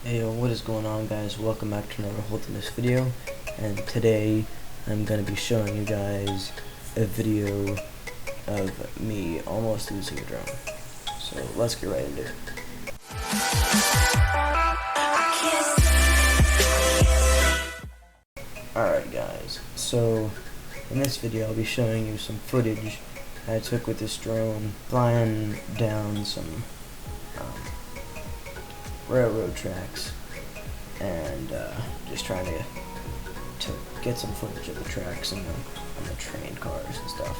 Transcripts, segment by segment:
Hey yo, what is going on, guys? Welcome back to another Holding video, and today I'm going to be showing you guys a video of me almost losing a drone. So let's get right into it. Alright guys, so in this video I'll be showing you some footage I took with this drone flying down some railroad tracks and just trying to get some footage of the tracks and the train cars and stuff.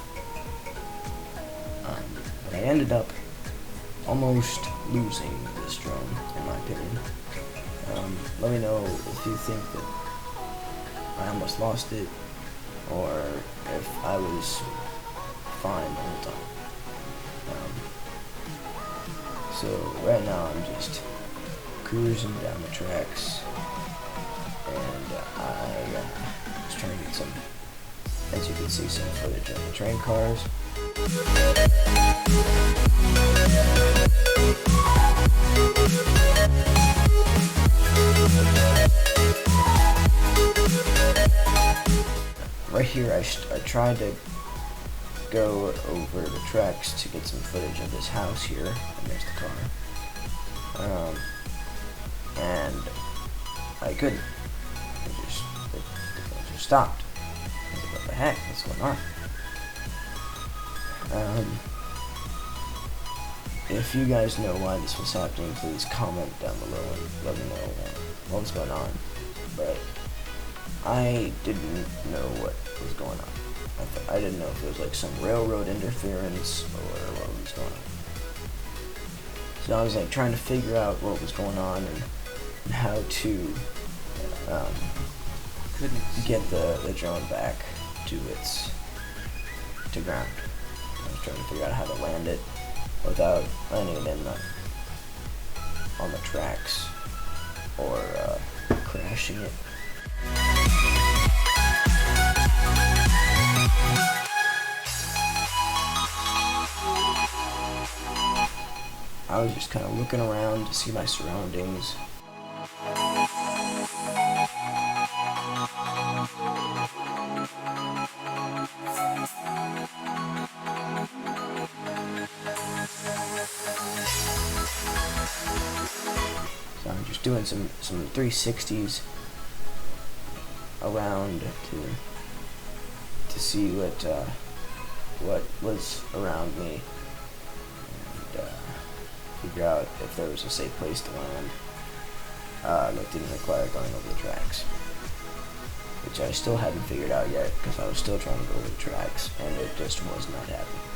But I ended up almost losing this drone, in my opinion. Let me know if you think that I almost lost it, or if I was fine the whole time. So right now I'm just cruising down the tracks, and I was trying to get some, as you can see, some footage of the train cars. Right here I tried to go over the tracks to get some footage of this house here, and there's the car. And I couldn't. It just stopped. I was like, what the heck? What's going on? If you guys know why this was happening, please comment down below and let me know what was going on. But I didn't know what was going on. I didn't know if it was like some railroad interference or what was going on. So I was like trying to figure out what was going on and how to get the drone back to ground. I was trying to figure out how to land it without landing it on the tracks or crashing it. I was just kind of looking around to see my surroundings. So I'm just doing some 360s around to see what was around me, and figure out if there was a safe place to land that didn't require going over the tracks, which I still hadn't figured out yet because I was still trying to go over the tracks and it just was not happening.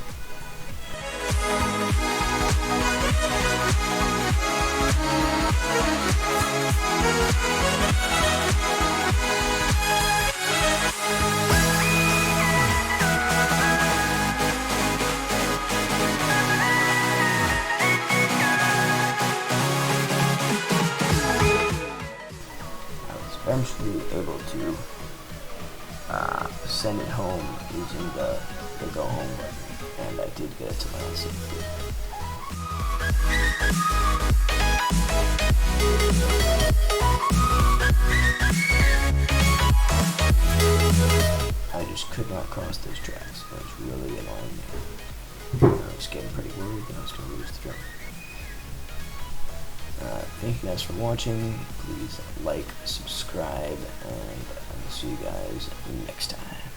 Eventually able to send it home using the go home button, and I did get it to land safely. I just could not cross those tracks. It was really annoying me. I was getting pretty worried that I was going to lose the drone. Thank you guys for watching. Please like, subscribe, and I will see you guys next time.